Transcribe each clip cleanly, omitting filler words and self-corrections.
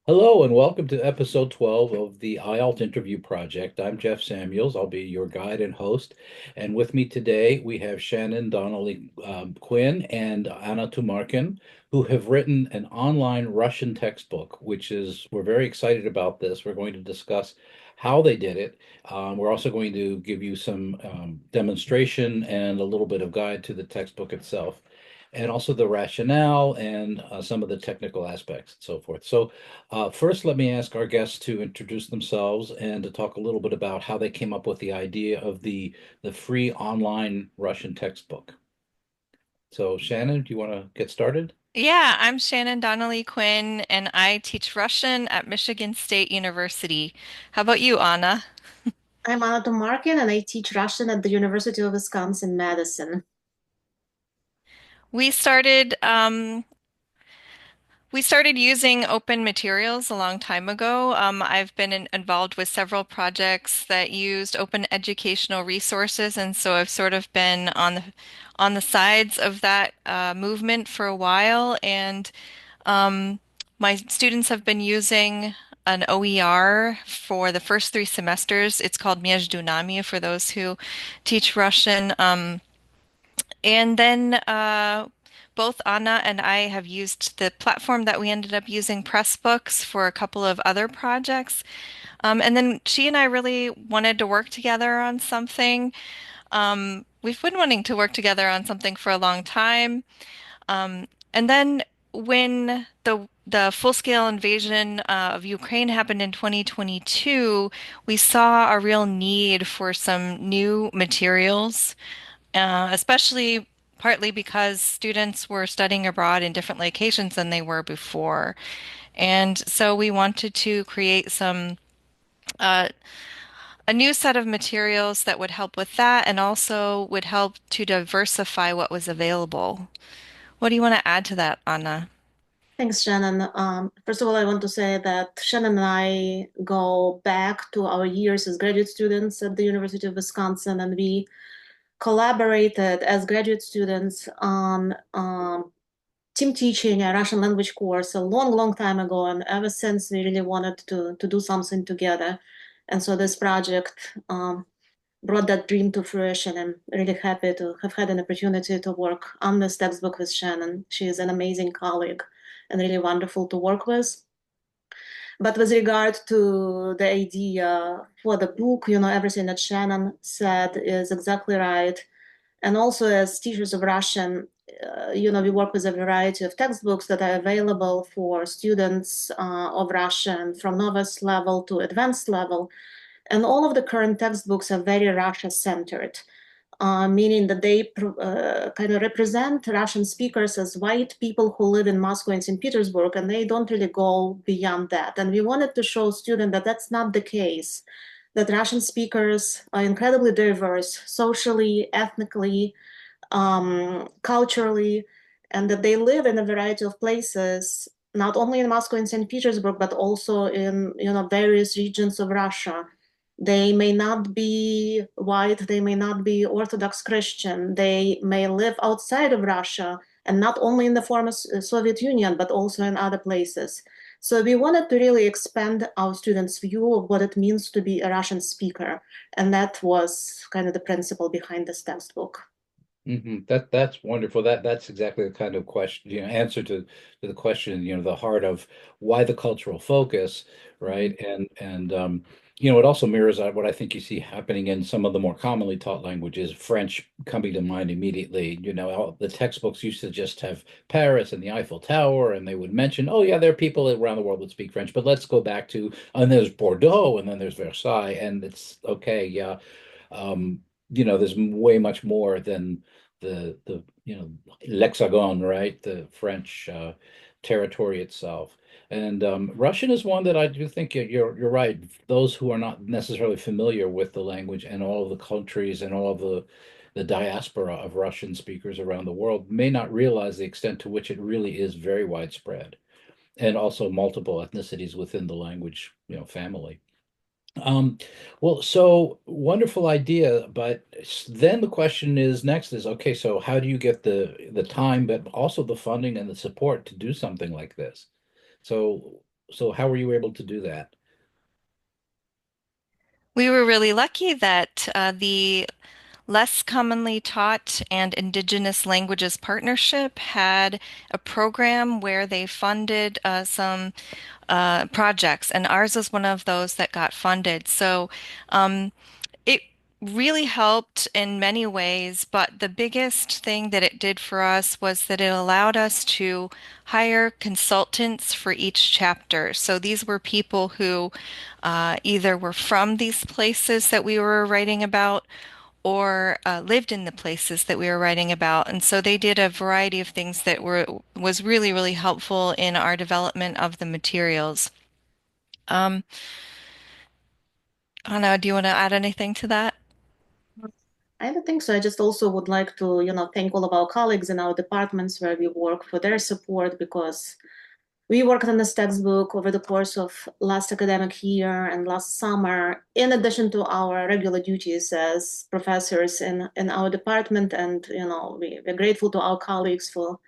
Hello and welcome to episode 12 of the IALT interview project. I'm Jeff Samuels. I'll be your guide and host. And with me today, we have Shannon Donnelly Quinn and Anna Tumarkin, who have written an online Russian textbook, we're very excited about this. We're going to discuss how they did it. We're also going to give you some demonstration and a little bit of guide to the textbook itself, and also the rationale and some of the technical aspects and so forth. First, let me ask our guests to introduce themselves and to talk a little bit about how they came up with the idea of the free online Russian textbook. So, Shannon, do you want to get started? Yeah, I'm Shannon Donnelly Quinn, and I teach Russian at Michigan State University. How about you, Anna? I'm Anna Tomarkin and I teach Russian at the University of Wisconsin-Madison. We started um, we started using open materials a long time ago. I've been involved with several projects that used open educational resources, and so I've sort of been on the sides of that movement for a while. And my students have been using an OER for the first 3 semesters. It's called Между нами for those who teach Russian. And then both Anna and I have used the platform that we ended up using, Pressbooks, for a couple of other projects. And then she and I really wanted to work together on something. We've been wanting to work together on something for a long time. And then when the full-scale invasion of Ukraine happened in 2022, we saw a real need for some new materials, especially partly because students were studying abroad in different locations than they were before. And so we wanted to create uh, a new set of materials that would help with that and also would help to diversify what was available. What do you want to add to that, Anna? Thanks, Shannon. First of all, I want to say that Shannon and I go back to our years as graduate students at the University of Wisconsin, and we collaborated as graduate students on team teaching a Russian language course a long, long time ago. And ever since, we really wanted to do something together. And so this project brought that dream to fruition. I'm really happy to have had an opportunity to work on this textbook with Shannon. She is an amazing colleague and really wonderful to work with. But with regard to the idea for the book, everything that Shannon said is exactly right. And also, as teachers of Russian, we work with a variety of textbooks that are available for students of Russian from novice level to advanced level. And all of the current textbooks are very Russia-centered, meaning that they kind of represent Russian speakers as white people who live in Moscow and St. Petersburg, and they don't really go beyond that. And we wanted to show students that that's not the case, that Russian speakers are incredibly diverse socially, ethnically, culturally, and that they live in a variety of places, not only in Moscow and St. Petersburg, but also in various regions of Russia. They may not be white, they may not be Orthodox Christian, they may live outside of Russia, and not only in the former Soviet Union, but also in other places. So we wanted to really expand our students' view of what it means to be a Russian speaker. And that was kind of the principle behind this textbook. That's wonderful. That's exactly the kind of question, answer to the question, the heart of why the cultural focus, right? It also mirrors what I think you see happening in some of the more commonly taught languages, French coming to mind immediately. All the textbooks used to just have Paris and the Eiffel Tower, and they would mention, oh yeah, there are people around the world that speak French, but let's go back to, and there's Bordeaux, and then there's Versailles, and it's okay, yeah. Um, there's way much more than the L'Hexagone, right? The French territory itself. And Russian is one that I do think you're right. Those who are not necessarily familiar with the language and all of the countries and all of the diaspora of Russian speakers around the world may not realize the extent to which it really is very widespread, and also multiple ethnicities within the language, family. Um, well, so wonderful idea, but then the question is next is okay, so how do you get the time, but also the funding and the support to do something like this? So So how were you able to do that? We were really lucky that the Less Commonly Taught and Indigenous Languages Partnership had a program where they funded some projects, and ours is one of those that got funded. So um, it really helped in many ways, but the biggest thing that it did for us was that it allowed us to hire consultants for each chapter. So these were people who either were from these places that we were writing about or lived in the places that we were writing about. And so they did a variety of things that was really, really helpful in our development of the materials. Um, I don't know, do you want to add anything to that? I don't think so. I just also would like to, thank all of our colleagues in our departments where we work for their support because we worked on this textbook over the course of last academic year and last summer, in addition to our regular duties as professors in our department. And, we're grateful to our colleagues for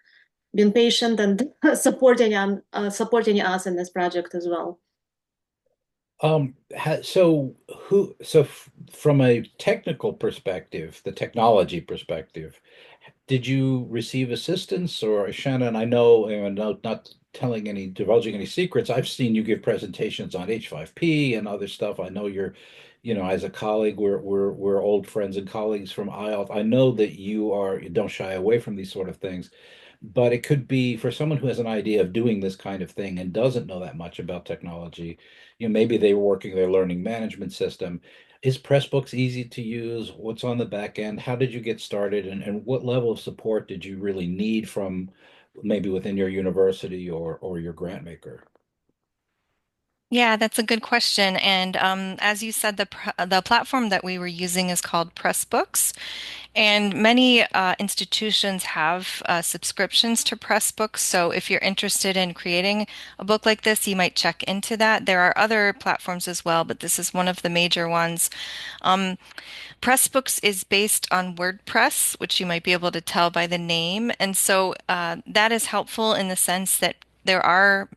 being patient and supporting us in this project as well. From a technical perspective, the technology perspective, did you receive assistance or Shannon? I know, and not telling any, divulging any secrets. I've seen you give presentations on H5P and other stuff. I know you're, as a colleague, we're old friends and colleagues from IALLT. I know that you don't shy away from these sort of things, but it could be for someone who has an idea of doing this kind of thing and doesn't know that much about technology. Maybe they were working their learning management system. Is Pressbooks easy to use? What's on the back end? How did you get started? And what level of support did you really need from maybe within your university or your grant maker? Yeah, that's a good question. And as you said, the platform that we were using is called Pressbooks, and many institutions have subscriptions to Pressbooks. So if you're interested in creating a book like this, you might check into that. There are other platforms as well, but this is one of the major ones. Um, Pressbooks is based on WordPress, which you might be able to tell by the name. And so that is helpful in the sense that there are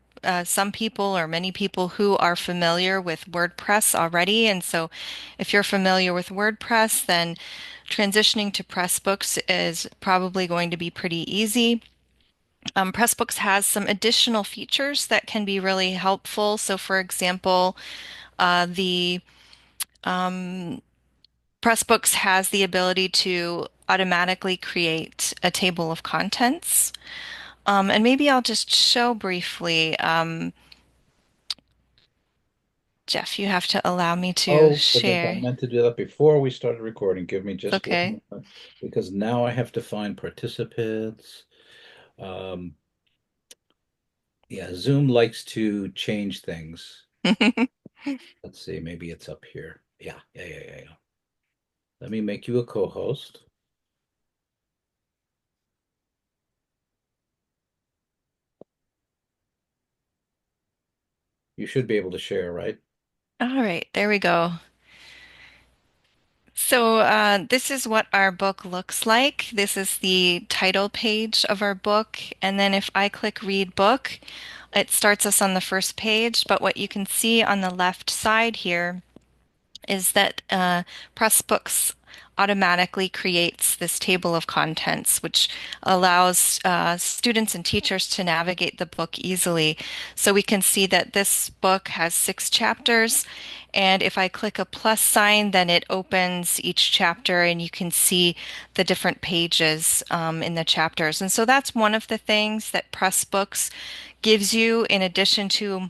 some people or many people who are familiar with WordPress already. And so if you're familiar with WordPress, then transitioning to Pressbooks is probably going to be pretty easy. Pressbooks has some additional features that can be really helpful. So, for example, the Pressbooks has the ability to automatically create a table of contents. And maybe I'll just show briefly. Jeff, you have to allow me to Oh, goodness, I share. meant to do that before we started recording. Give me It's just one okay. moment because now I have to find participants. Um, yeah, Zoom likes to change things. Let's see, maybe it's up here. Yeah. Let me make you a co-host. You should be able to share, right? All right, there we go. So, this is what our book looks like. This is the title page of our book. And then if I click read book, it starts us on the first page. But what you can see on the left side here is that Pressbooks automatically creates this table of contents, which allows students and teachers to navigate the book easily. So we can see that this book has 6 chapters. And if I click a plus sign, then it opens each chapter and you can see the different pages in the chapters. And so that's one of the things that Pressbooks gives you in addition to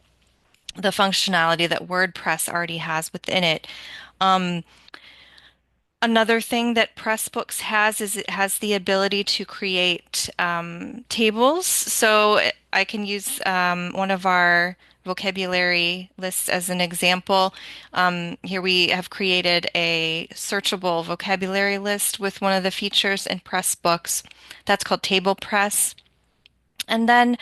the functionality that WordPress already has within it. Um, Another thing that Pressbooks has is it has the ability to create tables. So I can use one of our vocabulary lists as an example. Here we have created a searchable vocabulary list with one of the features in Pressbooks. That's called Table Press. And then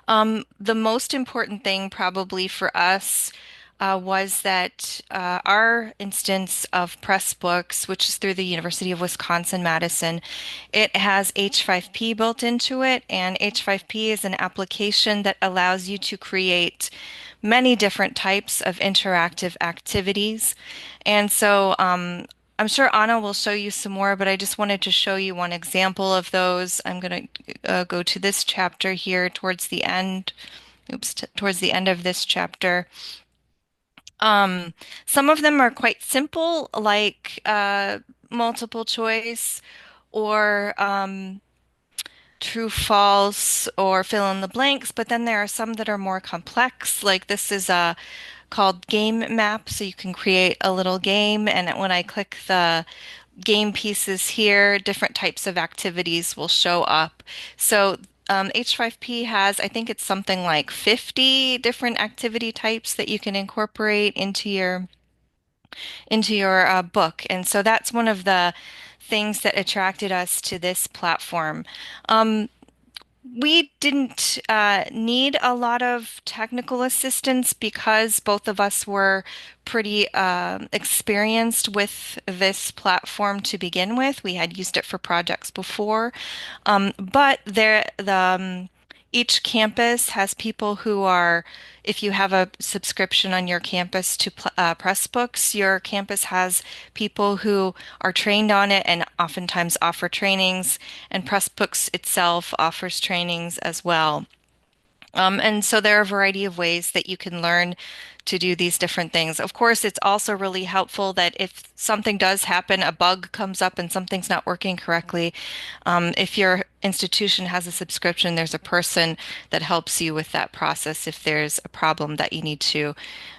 the most important thing probably for us was that our instance of Pressbooks, which is through the University of Wisconsin-Madison, it has H5P built into it, and H5P is an application that allows you to create many different types of interactive activities. And so I'm sure Anna will show you some more, but I just wanted to show you one example of those. I'm going to go to this chapter here towards the end. Oops, towards the end of this chapter. Um, some of them are quite simple, like multiple choice or true, false, or fill in the blanks. But then there are some that are more complex. Like this is called game map, so you can create a little game. And when I click the game pieces here, different types of activities will show up. So H5P has, I think it's something like 50 different activity types that you can incorporate into your book. And so that's one of the things that attracted us to this platform. Um, we didn't need a lot of technical assistance because both of us were pretty experienced with this platform to begin with. We had used it for projects before, but each campus has people who are, if you have a subscription on your campus to Pressbooks, your campus has people who are trained on it and oftentimes offer trainings, and Pressbooks itself offers trainings as well. And so there are a variety of ways that you can learn to do these different things. Of course, it's also really helpful that if something does happen, a bug comes up and something's not working correctly, if your institution has a subscription, there's a person that helps you with that process if there's a problem that you need to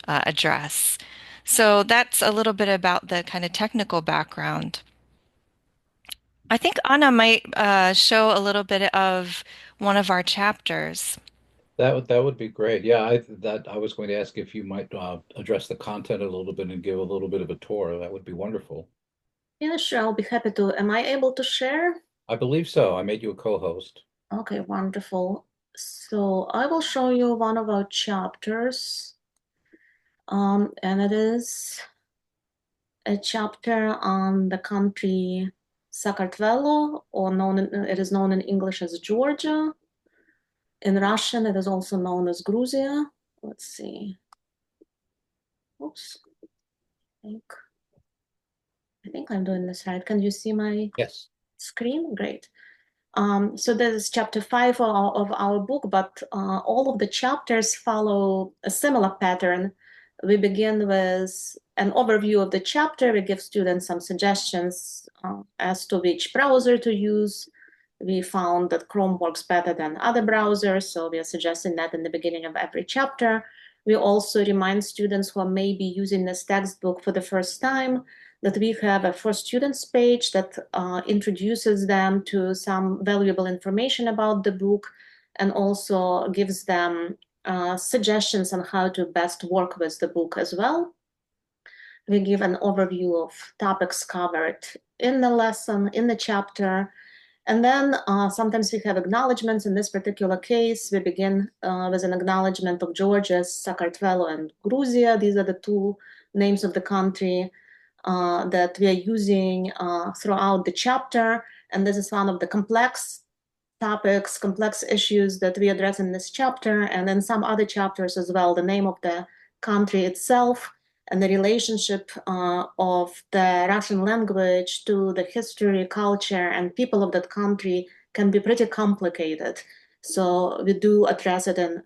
address. So that's a little bit about the kind of technical background. I think Anna might show a little bit of one of our chapters. That would be great. Yeah, I was going to ask if you might address the content a little bit and give a little bit of a tour. That would be wonderful. Yeah, sure, I'll be happy to. Am I able to share? I believe so. I made you a co-host. Okay, wonderful. So I will show you one of our chapters, and it is a chapter on the country Sakartvelo, or it is known in English as Georgia. In Russian, it is also known as Gruzia. Let's see. Oops. I think I'm doing this right. Can you see my Yes. screen? Great. So this is chapter 5 of our book, but all of the chapters follow a similar pattern. We begin with an overview of the chapter. We give students some suggestions as to which browser to use. We found that Chrome works better than other browsers, so we are suggesting that in the beginning of every chapter. We also remind students who are maybe using this textbook for the first time that we have a for students page that introduces them to some valuable information about the book and also gives them suggestions on how to best work with the book as well. We give an overview of topics covered in the lesson, in the chapter, and then sometimes we have acknowledgements. In this particular case, we begin with an acknowledgement of Georgia, Sakartvelo, and Gruzia. These are the two names of the country that we are using throughout the chapter. And this is one of the complex topics, complex issues that we address in this chapter, and in some other chapters as well, the name of the country itself and the relationship of the Russian language to the history, culture, and people of that country can be pretty complicated. So we do address it in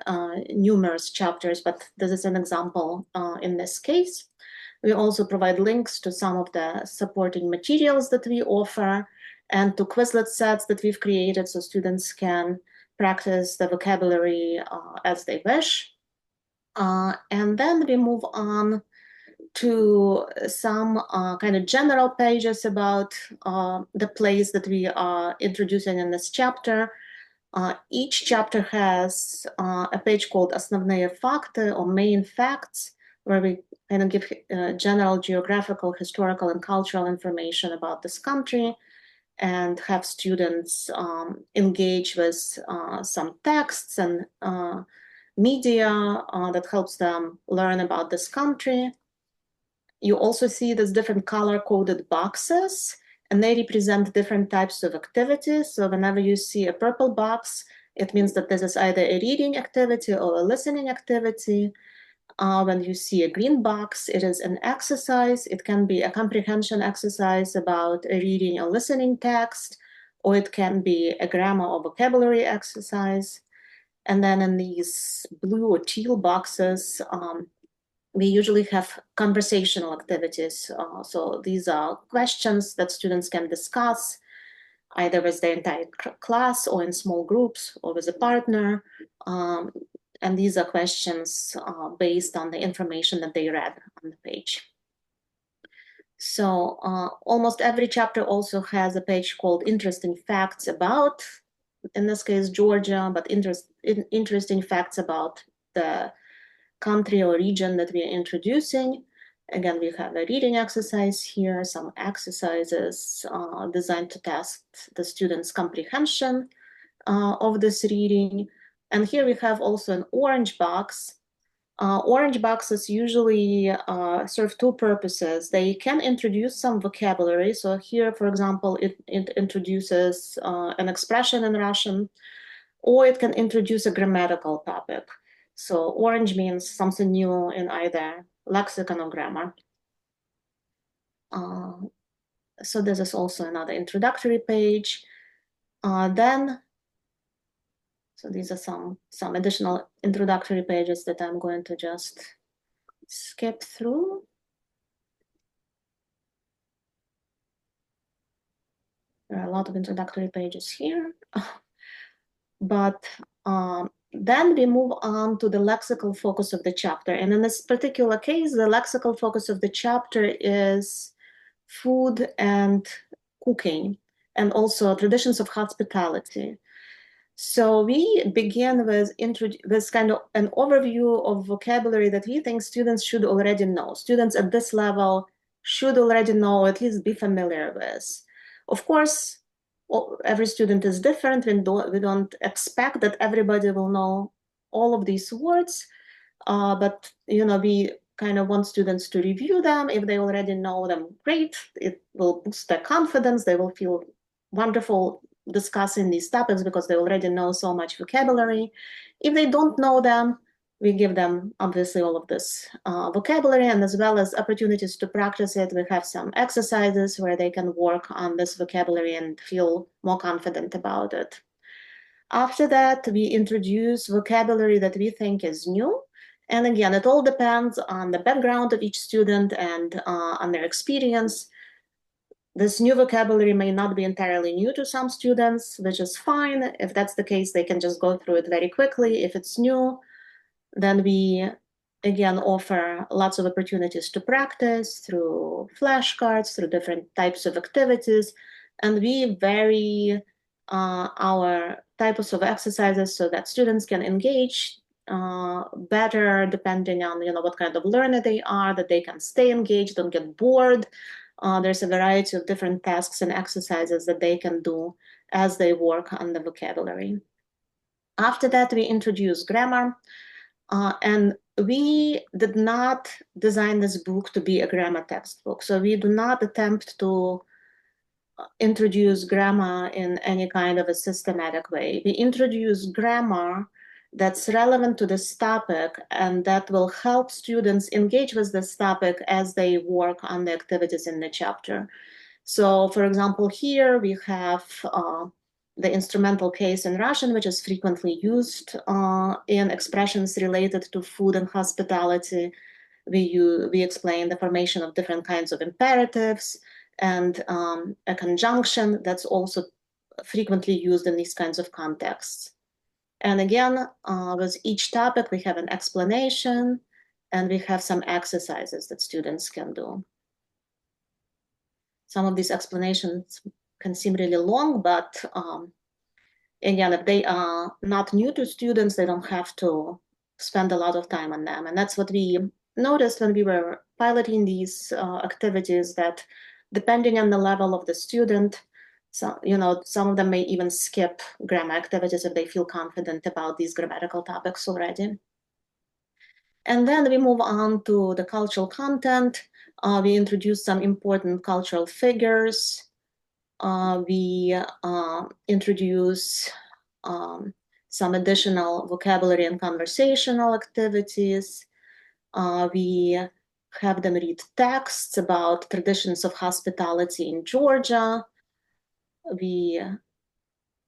numerous chapters, but this is an example in this case. We also provide links to some of the supporting materials that we offer and to Quizlet sets that we've created so students can practice the vocabulary as they wish. And then we move on to some kind of general pages about the plays that we are introducing in this chapter. Each chapter has a page called Основные факты, or main facts, where we kind of give general geographical, historical, and cultural information about this country and have students engage with some texts and media that helps them learn about this country. You also see these different color-coded boxes, and they represent different types of activities. So whenever you see a purple box, it means that this is either a reading activity or a listening activity. When you see a green box, it is an exercise. It can be a comprehension exercise about a reading or listening text, or it can be a grammar or vocabulary exercise. And then in these blue or teal boxes, we usually have conversational activities. So these are questions that students can discuss either with the entire class or in small groups or with a partner. And these are questions based on the information that they read on the page. So almost every chapter also has a page called Interesting Facts About, in this case, Georgia, but interesting facts about the country or region that we are introducing. Again, we have a reading exercise here, some exercises designed to test the students' comprehension of this reading. And here we have also an orange box. Orange boxes usually serve two purposes. They can introduce some vocabulary. So here, for example, it introduces an expression in Russian, or it can introduce a grammatical topic. So orange means something new in either lexicon or grammar. So this is also another introductory page. So these are some additional introductory pages that I'm going to just skip through. There are a lot of introductory pages here. But then we move on to the lexical focus of the chapter. And in this particular case, the lexical focus of the chapter is food and cooking, and also traditions of hospitality. So we begin with kind of an overview of vocabulary that we think students should already know. Students at this level should already know, or at least be familiar with. Of course, every student is different. We don't expect that everybody will know all of these words, but we kind of want students to review them. If they already know them, great. It will boost their confidence. They will feel wonderful discussing these topics because they already know so much vocabulary. If they don't know them, we give them obviously all of this vocabulary, and as well as opportunities to practice it. We have some exercises where they can work on this vocabulary and feel more confident about it. After that, we introduce vocabulary that we think is new. And again, it all depends on the background of each student and on their experience. This new vocabulary may not be entirely new to some students, which is fine. If that's the case, they can just go through it very quickly. If it's new, then we again offer lots of opportunities to practice through flashcards, through different types of activities, and we vary our types of exercises so that students can engage better depending on what kind of learner they are, that they can stay engaged, don't get bored. There's a variety of different tasks and exercises that they can do as they work on the vocabulary. After that, we introduce grammar. And we did not design this book to be a grammar textbook. So we do not attempt to introduce grammar in any kind of a systematic way. We introduce grammar that's relevant to this topic and that will help students engage with this topic as they work on the activities in the chapter. So for example, here we have the instrumental case in Russian, which is frequently used in expressions related to food and hospitality. We explain the formation of different kinds of imperatives and a conjunction that's also frequently used in these kinds of contexts. And again, with each topic, we have an explanation and we have some exercises that students can do. Some of these explanations can seem really long, but again, if they are not new to students, they don't have to spend a lot of time on them. And that's what we noticed when we were piloting these activities, that depending on the level of the student, So, you know, some of them may even skip grammar activities if they feel confident about these grammatical topics already. And then we move on to the cultural content. We introduce some important cultural figures. We introduce some additional vocabulary and conversational activities. We have them read texts about traditions of hospitality in Georgia. We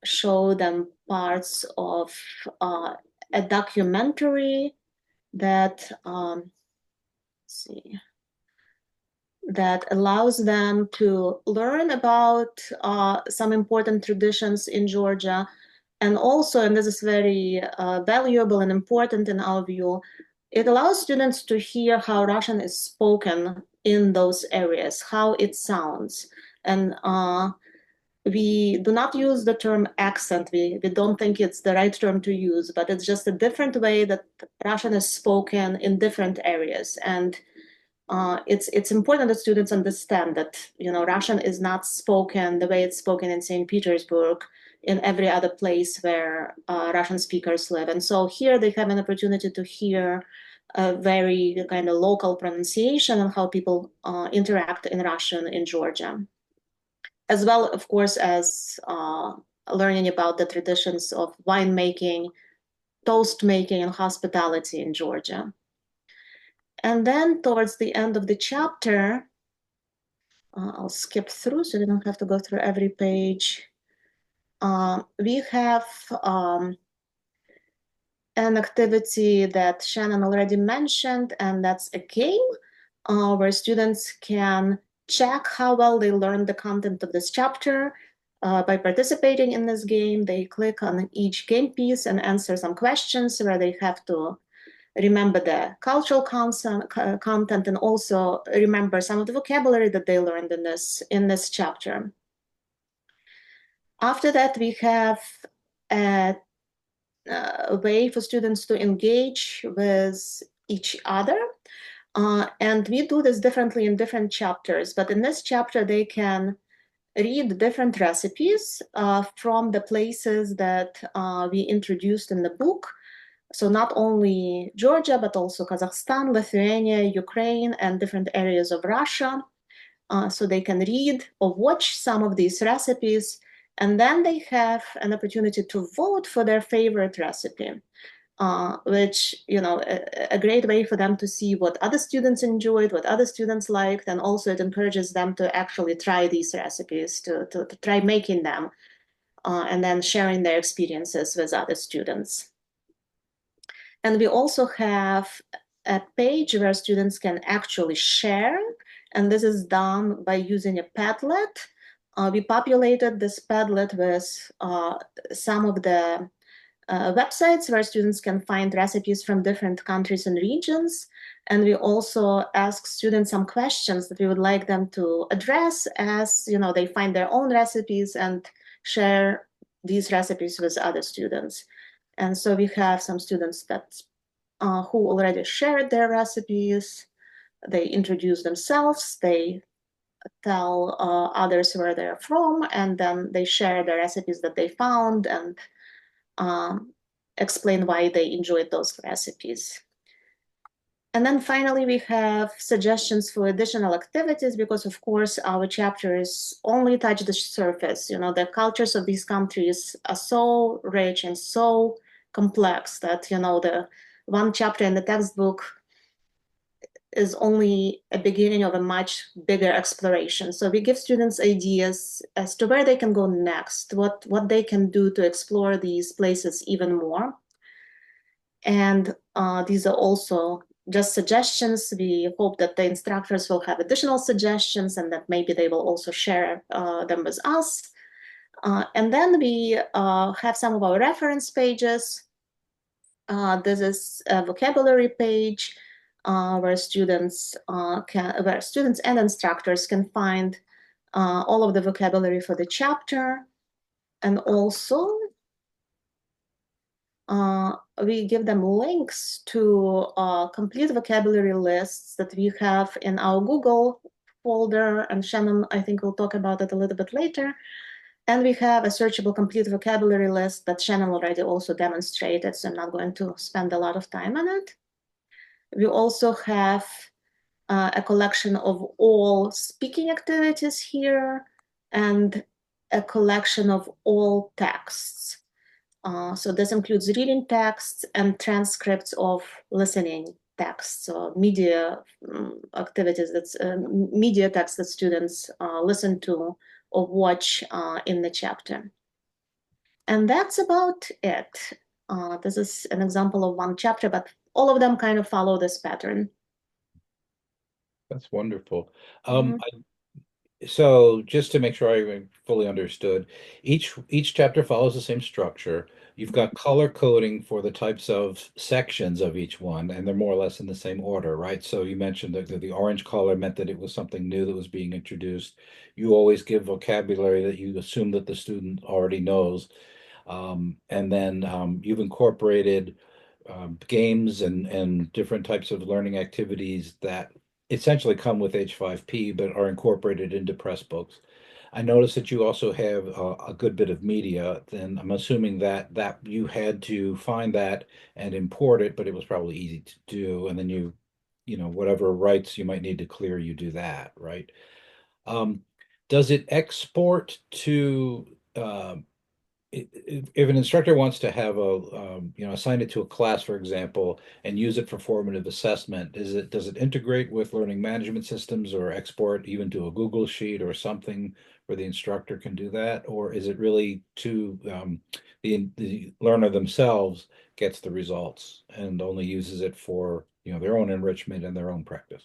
show them parts of a documentary that see that allows them to learn about some important traditions in Georgia. And also, and this is very valuable and important in our view, it allows students to hear how Russian is spoken in those areas, how it sounds. And we do not use the term accent. We don't think it's the right term to use, but it's just a different way that Russian is spoken in different areas. And it's important that students understand that, you know, Russian is not spoken the way it's spoken in St. Petersburg in every other place where Russian speakers live. And so here they have an opportunity to hear a very kind of local pronunciation and how people interact in Russian in Georgia, as well, of course, as learning about the traditions of winemaking, toast making, and hospitality in Georgia. And then towards the end of the chapter, I'll skip through so we don't have to go through every page. We have an activity that Shannon already mentioned, and that's a game where students can check how well they learned the content of this chapter. By participating in this game, they click on each game piece and answer some questions where they have to remember the cultural content and also remember some of the vocabulary that they learned in this chapter. After that, we have a way for students to engage with each other. And we do this differently in different chapters, but in this chapter, they can read different recipes from the places that we introduced in the book. So not only Georgia, but also Kazakhstan, Lithuania, Ukraine, and different areas of Russia. So they can read or watch some of these recipes, and then they have an opportunity to vote for their favorite recipe, which, you know, a great way for them to see what other students enjoyed, what other students liked, and also it encourages them to actually try these recipes, to try making them, and then sharing their experiences with other students. And we also have a page where students can actually share, and this is done by using a Padlet. We populated this Padlet with some of the websites where students can find recipes from different countries and regions. And we also ask students some questions that we would like them to address as, you know, they find their own recipes and share these recipes with other students. And so we have some students that who already shared their recipes. They introduce themselves, they tell others where they're from, and then they share the recipes that they found and explain why they enjoyed those recipes. And then finally, we have suggestions for additional activities because, of course, our chapters only touch the surface. You know, the cultures of these countries are so rich and so complex that, you know, the one chapter in the textbook is only a beginning of a much bigger exploration. So we give students ideas as to where they can go next, what they can do to explore these places even more. And these are also just suggestions. We hope that the instructors will have additional suggestions and that maybe they will also share them with us. And then we have some of our reference pages. This is a vocabulary page where students and instructors can find all of the vocabulary for the chapter. And also, we give them links to complete vocabulary lists that we have in our Google folder, and Shannon, I think, will talk about it a little bit later. And we have a searchable complete vocabulary list that Shannon already also demonstrated, so I'm not going to spend a lot of time on it. We also have a collection of all speaking activities here and a collection of all texts. So this includes reading texts and transcripts of listening texts, so media activities, that's media text that students listen to or watch in the chapter. And that's about it. This is an example of one chapter, but all of them kind of follow this pattern. That's wonderful. Mhm. So just to make sure I fully understood, each chapter follows the same structure. You've got color coding for the types of sections of each one, and they're more or less in the same order, right? So you mentioned that the orange color meant that it was something new that was being introduced. You always give vocabulary that you assume that the student already knows. And then you've incorporated games and different types of learning activities that essentially come with H5P but are incorporated into Pressbooks. I noticed that you also have a good bit of media. Then I'm assuming that you had to find that and import it, but it was probably easy to do. And then whatever rights you might need to clear, you do that, right? Um, does it export to if an instructor wants to have assign it to a class, for example, and use it for formative assessment, does it integrate with learning management systems or export even to a Google Sheet or something where the instructor can do that? Or is it really the learner themselves gets the results and only uses it for, their own enrichment and their own practice?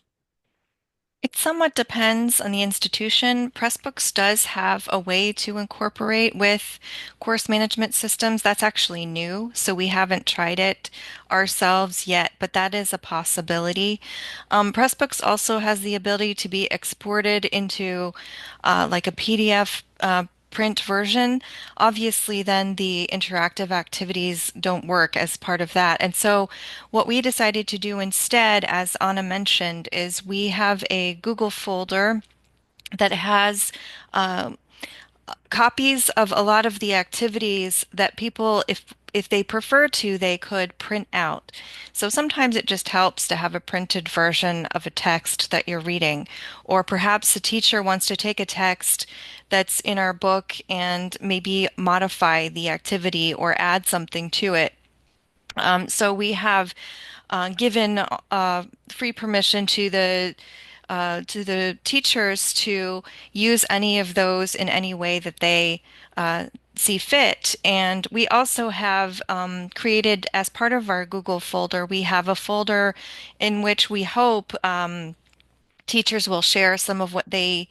It somewhat depends on the institution. Pressbooks does have a way to incorporate with course management systems. That's actually new, so we haven't tried it ourselves yet, but that is a possibility. Pressbooks also has the ability to be exported into like a PDF print version. Obviously, then the interactive activities don't work as part of that. And so, what we decided to do instead, as Anna mentioned, is we have a Google folder that has copies of a lot of the activities that people, if they prefer to, they could print out. So sometimes it just helps to have a printed version of a text that you're reading, or perhaps a teacher wants to take a text that's in our book and maybe modify the activity or add something to it. So we have given free permission to the teachers to use any of those in any way that they see fit. And we also have created, as part of our Google folder, we have a folder in which we hope teachers will share some of what they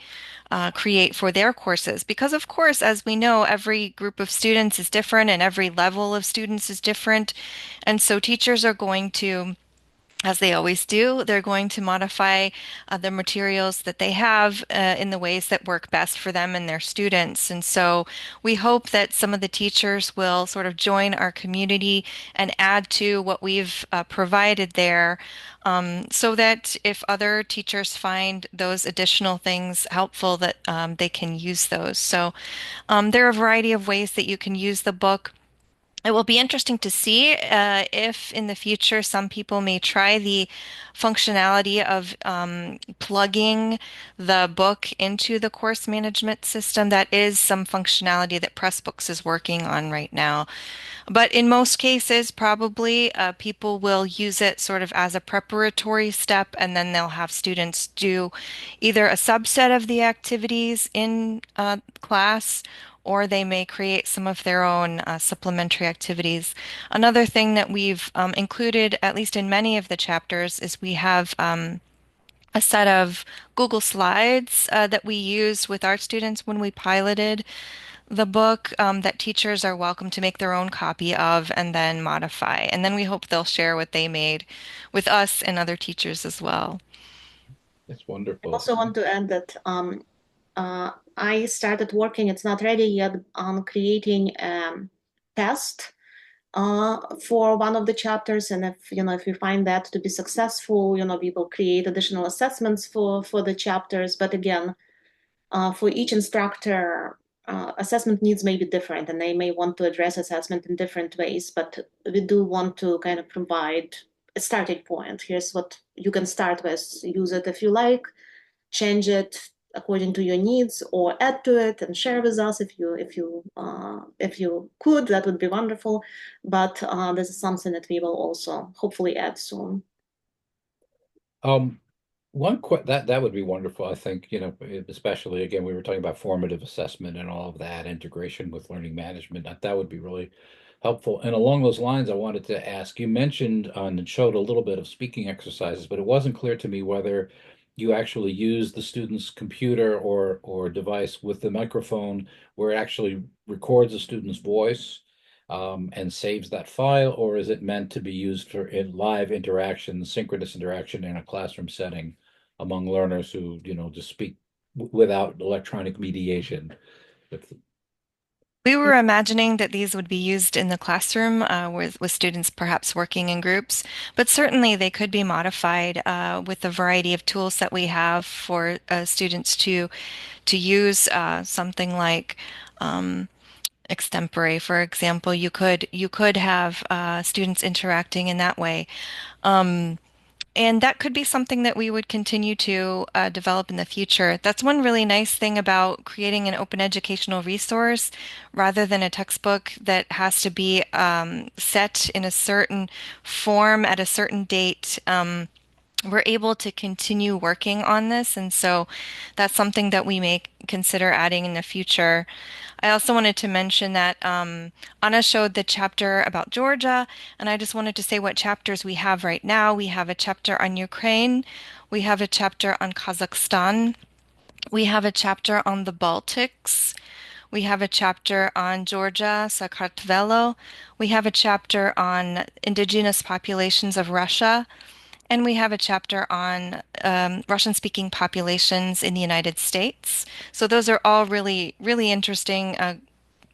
create for their courses. Because, of course, as we know, every group of students is different and every level of students is different. And so teachers are going to, as they always do, they're going to modify the materials that they have in the ways that work best for them and their students. And so we hope that some of the teachers will sort of join our community and add to what we've provided there, so that if other teachers find those additional things helpful, that they can use those. So there are a variety of ways that you can use the book. It will be interesting to see if in the future some people may try the functionality of plugging the book into the course management system. That is some functionality that Pressbooks is working on right now. But in most cases, probably people will use it sort of as a preparatory step, and then they'll have students do either a subset of the activities in class, or they may create some of their own supplementary activities. Another thing that we've included, at least in many of the chapters, is we have a set of Google Slides that we used with our students when we piloted the book, that teachers are welcome to make their own copy of and then modify. And then we hope they'll share what they made with us and other teachers as well. That's I wonderful. also want to add that I started working, it's not ready yet, on creating a test for one of the chapters. And if we find that to be successful, we will create additional assessments for the chapters. But again, for each instructor, assessment needs may be different and they may want to address assessment in different ways, but we do want to kind of provide a starting point. Here's what you can start with. Use it if you like, change it according to your needs, or add to it and share with us if you could. That would be wonderful. But this is something that we will also hopefully add soon. Um, One que that would be wonderful. I think, especially again, we were talking about formative assessment and all of that integration with learning management. That would be really helpful. And along those lines, I wanted to ask, you mentioned and showed a little bit of speaking exercises, but it wasn't clear to me whether you actually use the student's computer or device with the microphone where it actually records the student's voice and saves that file, or is it meant to be used for in live interaction, synchronous interaction in a classroom setting among learners who, just speak without electronic mediation? If- We were imagining that these would be used in the classroom with students perhaps working in groups, but certainly they could be modified with the variety of tools that we have for students to use something like extempore, for example. You could have students interacting in that way. And that could be something that we would continue to develop in the future. That's one really nice thing about creating an open educational resource rather than a textbook that has to be set in a certain form at a certain date. We're able to continue working on this, and so that's something that we may consider adding in the future. I also wanted to mention that Anna showed the chapter about Georgia, and I just wanted to say what chapters we have right now. We have a chapter on Ukraine, we have a chapter on Kazakhstan, we have a chapter on the Baltics, we have a chapter on Georgia, Sakartvelo, we have a chapter on indigenous populations of Russia, and we have a chapter on Russian-speaking populations in the United States. So those are all really, really interesting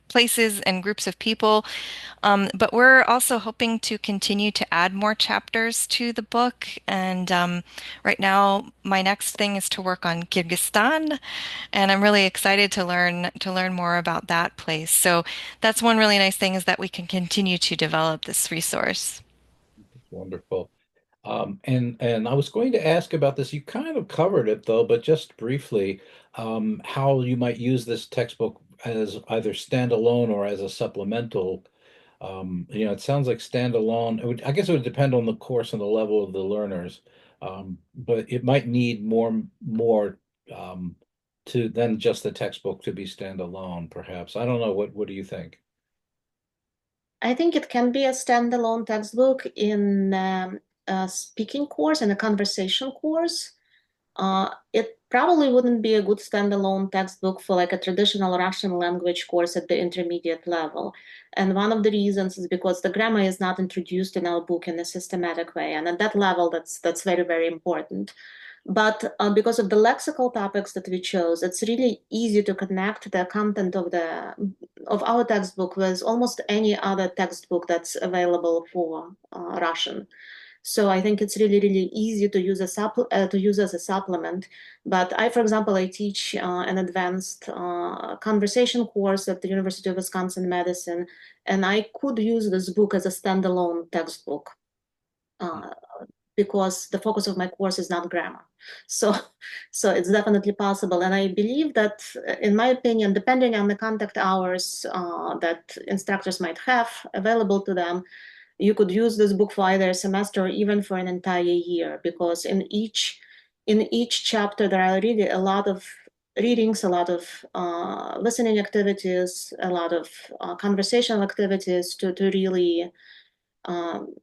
places and groups of people. But we're also hoping to continue to add more chapters to the book. And right now, my next thing is to work on Kyrgyzstan, and I'm really excited to learn more about that place. So that's one really nice thing, is that we can continue to develop this resource. Wonderful. And I was going to ask about this. You kind of covered it though, but just briefly, how you might use this textbook as either standalone or as a supplemental. It sounds like standalone. I guess it would depend on the course and the level of the learners, but it might need more um, to than just the textbook to be standalone, perhaps. I don't know. What do you think? I think it can be a standalone textbook in a speaking course and a conversation course. It probably wouldn't be a good standalone textbook for like a traditional Russian language course at the intermediate level. And one of the reasons is because the grammar is not introduced in our book in a systematic way. And at that level, that's very, very important. But because of the lexical topics that we chose, it's really easy to connect the content of our textbook with almost any other textbook that's available for Russian. So I think it's really, really easy to use to use as a supplement. But for example, I teach an advanced conversation course at the University of Wisconsin Madison, and I could use this book as a standalone textbook. Because the focus of my course is not grammar. So, so it's definitely possible. And I believe that, in my opinion, depending on the contact hours that instructors might have available to them, you could use this book for either a semester or even for an entire year, because in each chapter there are really a lot of readings, a lot of listening activities, a lot of conversational activities to really um,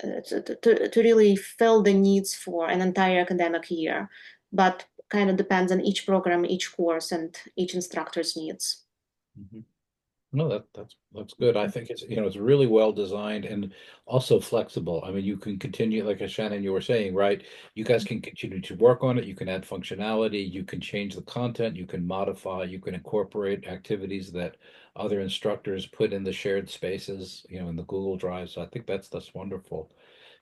to really fill the needs for an entire academic year, but kind of depends on each program, each course, and each instructor's needs. Mhm. No, that's good. I think it's really well designed and also flexible. I mean, you can continue, like as Shannon, you were saying, right? You guys can continue to work on it. You can add functionality. You can change the content. You can modify. You can incorporate activities that other instructors put in the shared spaces, in the Google Drive. So I think that's wonderful.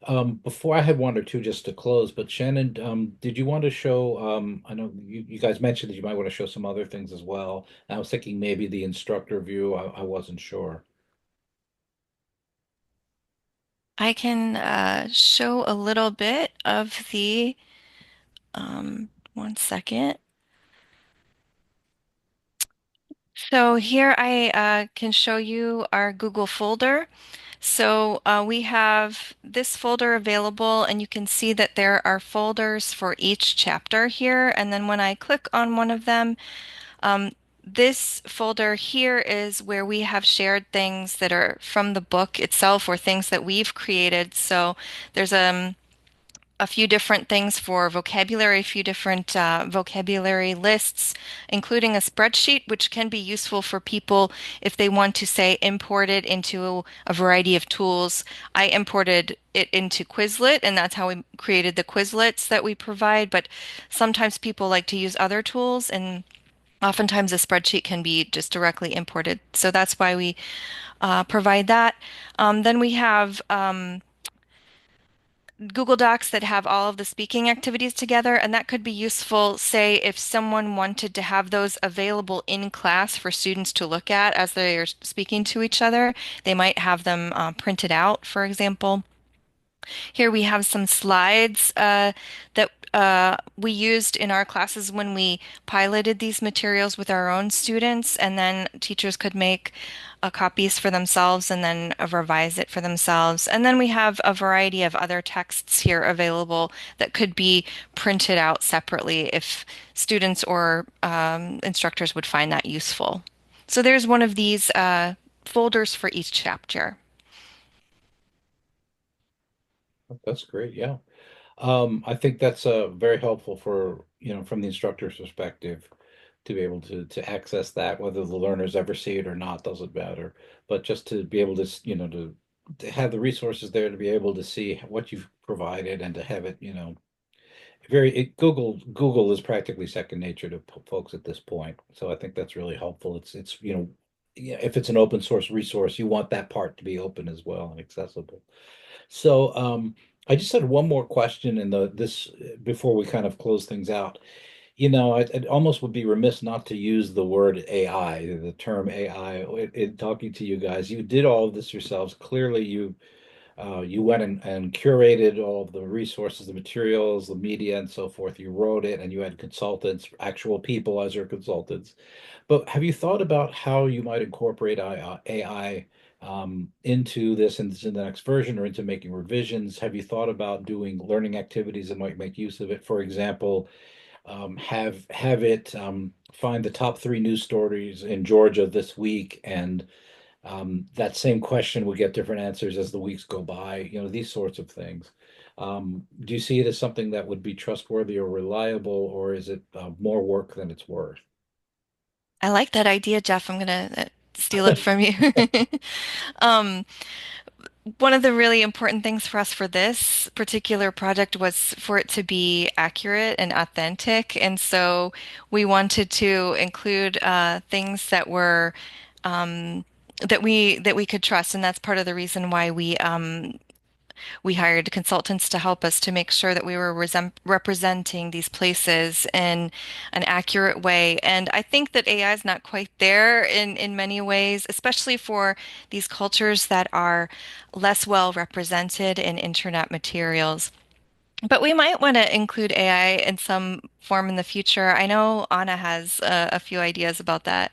Before I had one or two just to close, but Shannon, did you want to show, I know you guys mentioned that you might want to show some other things as well. And I was thinking maybe the instructor view, I wasn't sure. I can show a little bit of the, one second. So here I can show you our Google folder. So we have this folder available, and you can see that there are folders for each chapter here. And then when I click on one of them, um, this folder here is where we have shared things that are from the book itself or things that we've created. So there's a few different things for vocabulary, a few different vocabulary lists, including a spreadsheet, which can be useful for people if they want to, say, import it into a variety of tools. I imported it into Quizlet, and that's how we created the Quizlets that we provide. But sometimes people like to use other tools, and oftentimes a spreadsheet can be just directly imported. So that's why we provide that. Then we have Google Docs that have all of the speaking activities together, and that could be useful, say, if someone wanted to have those available in class for students to look at as they are speaking to each other. They might have them printed out, for example. Here we have some slides that we used in our classes when we piloted these materials with our own students, and then teachers could make copies for themselves and then revise it for themselves. And then we have a variety of other texts here available that could be printed out separately if students or instructors would find that useful. So there's one of these folders for each chapter. That's great. Yeah. I think that's very helpful for, from the instructor's perspective to be able to access that, whether the learners ever see it or not, doesn't matter. But just to be able to, to have the resources there to be able to see what you've provided and to have it, Google is practically second nature to folks at this point. So I think that's really helpful. It's, yeah, if it's an open source resource, you want that part to be open as well and accessible. So I just had one more question in the this before we kind of close things out. It almost would be remiss not to use the word AI, the term AI, in talking to you guys. You did all of this yourselves. Clearly, you went and curated all of the resources, the materials, the media, and so forth. You wrote it, and you had consultants, actual people as your consultants. But have you thought about how you might incorporate AI into this, into the next version, or into making revisions? Have you thought about doing learning activities that might make use of it? For example, have it find the top three news stories in Georgia this week, and that same question will get different answers as the weeks go by. These sorts of things. Do you see it as something that would be trustworthy or reliable, or is it more work than it's worth? I like that idea, Jeff. I'm gonna steal it from you. Um, One of the really important things for us for this particular project was for it to be accurate and authentic. And so we wanted to include things that were that we could trust. And that's part of the reason why we hired consultants to help us to make sure that we were representing these places in an accurate way. And I think that AI is not quite there in many ways, especially for these cultures that are less well represented in internet materials. But we might want to include AI in some form in the future. I know Anna has a few ideas about that.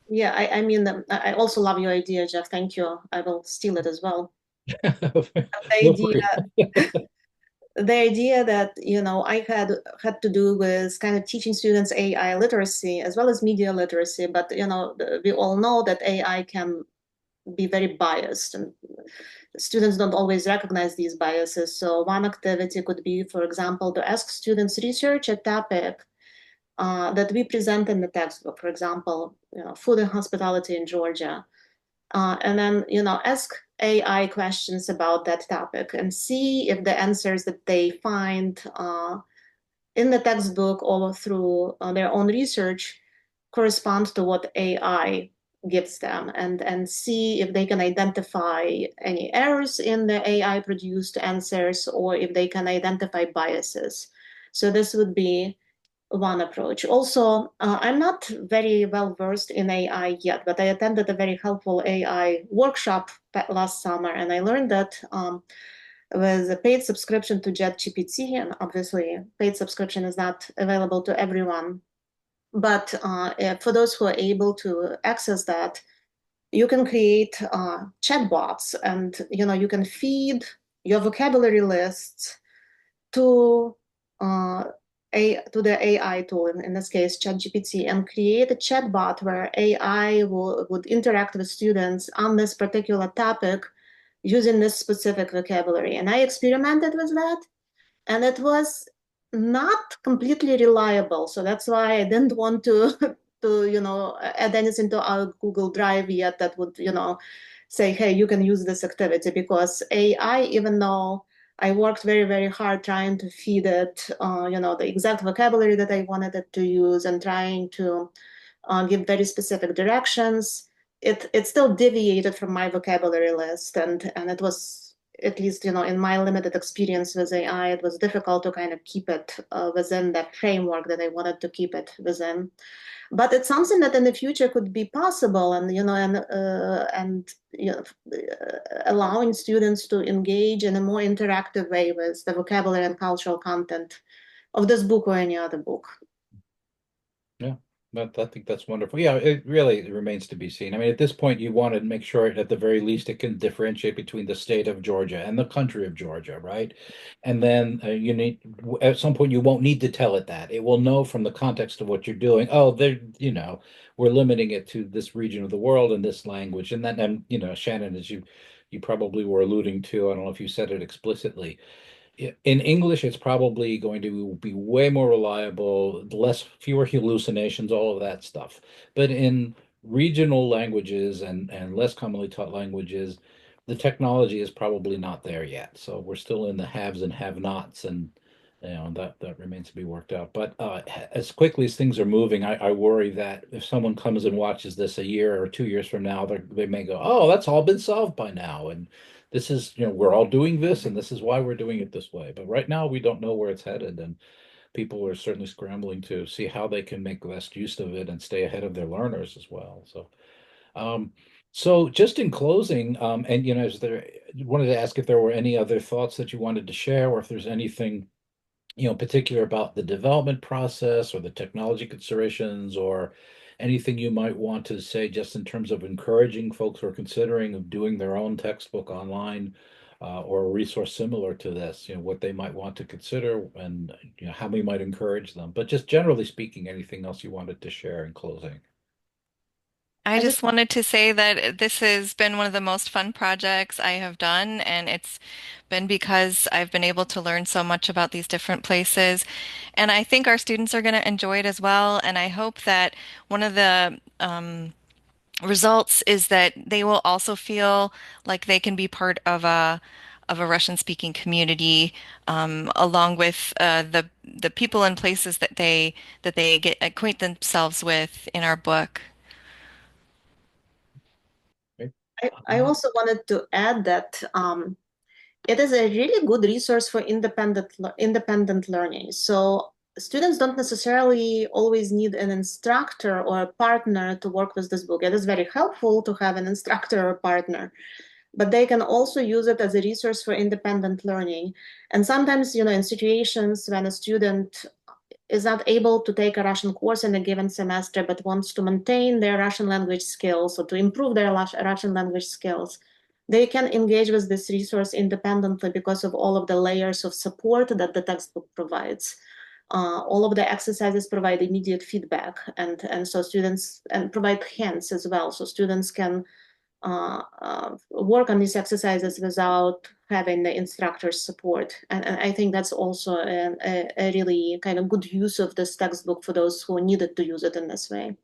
Yeah, I mean, I also love your idea, Jeff. Thank you. I will steal it as well. The Feel idea, free. the idea that, I had to do with kind of teaching students AI literacy as well as media literacy, but we all know that AI can be very biased, and students don't always recognize these biases. So one activity could be, for example, to ask students research a topic that we present in the textbook, for example, food and hospitality in Georgia, and then ask AI questions about that topic and see if the answers that they find in the textbook or through their own research correspond to what AI gives them, and see if they can identify any errors in the AI produced answers, or if they can identify biases. So this would be one approach. Also, I'm not very well versed in AI yet, but I attended a very helpful AI workshop last summer, and I learned that with a paid subscription to ChatGPT, and obviously paid subscription is not available to everyone, but for those who are able to access that, you can create chatbots, and you can feed your vocabulary lists to uh, to the AI tool, in this case, ChatGPT, and create a chatbot where AI would interact with students on this particular topic using this specific vocabulary. And I experimented with that, and it was not completely reliable. So that's why I didn't want to to add anything to our Google Drive yet that would say, hey, you can use this activity, because AI, even though I worked very, very hard trying to feed it the exact vocabulary that I wanted it to use, and trying to give very specific directions, it still deviated from my vocabulary list, and it was, at least in my limited experience with AI, it was difficult to kind of keep it within that framework that I wanted to keep it within. But it's something that in the future could be possible, and allowing students to engage in a more interactive way with the vocabulary and cultural content of this book or any other book. Yeah, but I think that's wonderful. Yeah, it really remains to be seen. I mean, at this point, you want to make sure at the very least it can differentiate between the state of Georgia and the country of Georgia, right? And then you need, at some point, you won't need to tell it that. It will know from the context of what you're doing. Oh, we're limiting it to this region of the world and this language. And then, Shannon, as you probably were alluding to, I don't know if you said it explicitly, in English, it's probably going to be way more reliable, fewer hallucinations, all of that stuff. But in regional languages and less commonly taught languages, the technology is probably not there yet. So we're still in the haves and have-nots, and that remains to be worked out. But as quickly as things are moving, I worry that if someone comes and watches this a year or 2 years from now, they may go, "Oh, that's all been solved by now," and this is, we're all doing this and this is why we're doing it this way. But right now we don't know where it's headed, and people are certainly scrambling to see how they can make the best use of it and stay ahead of their learners as well. Um, so just in closing, and is there, wanted to ask if there were any other thoughts that you wanted to share, or if there's anything particular about the development process or the technology considerations, or anything you might want to say just in terms of encouraging folks who are considering of doing their own textbook online, or a resource similar to this, what they might want to consider, and how we might encourage them. But just generally speaking, anything else you wanted to share in closing? I I just just wanted to say that this has been one of the most fun projects I have done, and it's been because I've been able to learn so much about these different places. And I think our students are going to enjoy it as well. And I hope that one of the results is that they will also feel like they can be part of a Russian speaking community, along with the people and places that they get acquaint themselves with in our book. Okay. I also wanted to add that it is a really good resource for independent learning. So students don't necessarily always need an instructor or a partner to work with this book. It is very helpful to have an instructor or partner, but they can also use it as a resource for independent learning. And sometimes, in situations when a student is not able to take a Russian course in a given semester, but wants to maintain their Russian language skills or to improve their Russian language skills, they can engage with this resource independently because of all of the layers of support that the textbook provides. All of the exercises provide immediate feedback, and so students, and provide hints as well, so students can work on these exercises without having the instructor's support. And I think that's also a really kind of good use of this textbook for those who needed to use it in this way.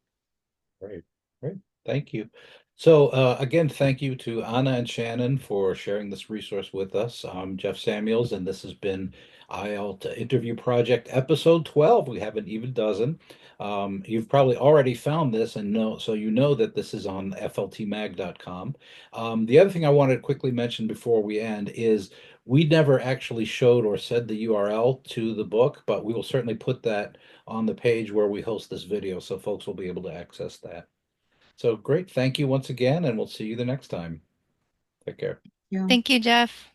Great, great. Thank you. So again, thank you to Anna and Shannon for sharing this resource with us. I'm Jeff Samuels, and this has been IALT Interview Project episode 12. We have an even dozen. You've probably already found this and know, so you know that this is on fltmag.com. The other thing I wanted to quickly mention before we end is we never actually showed or said the URL to the book, but we will certainly put that on the page where we host this video so folks will be able to access that. So great. Thank you once again, and we'll see you the next time. Take care. Yeah. Thank you, Jeff.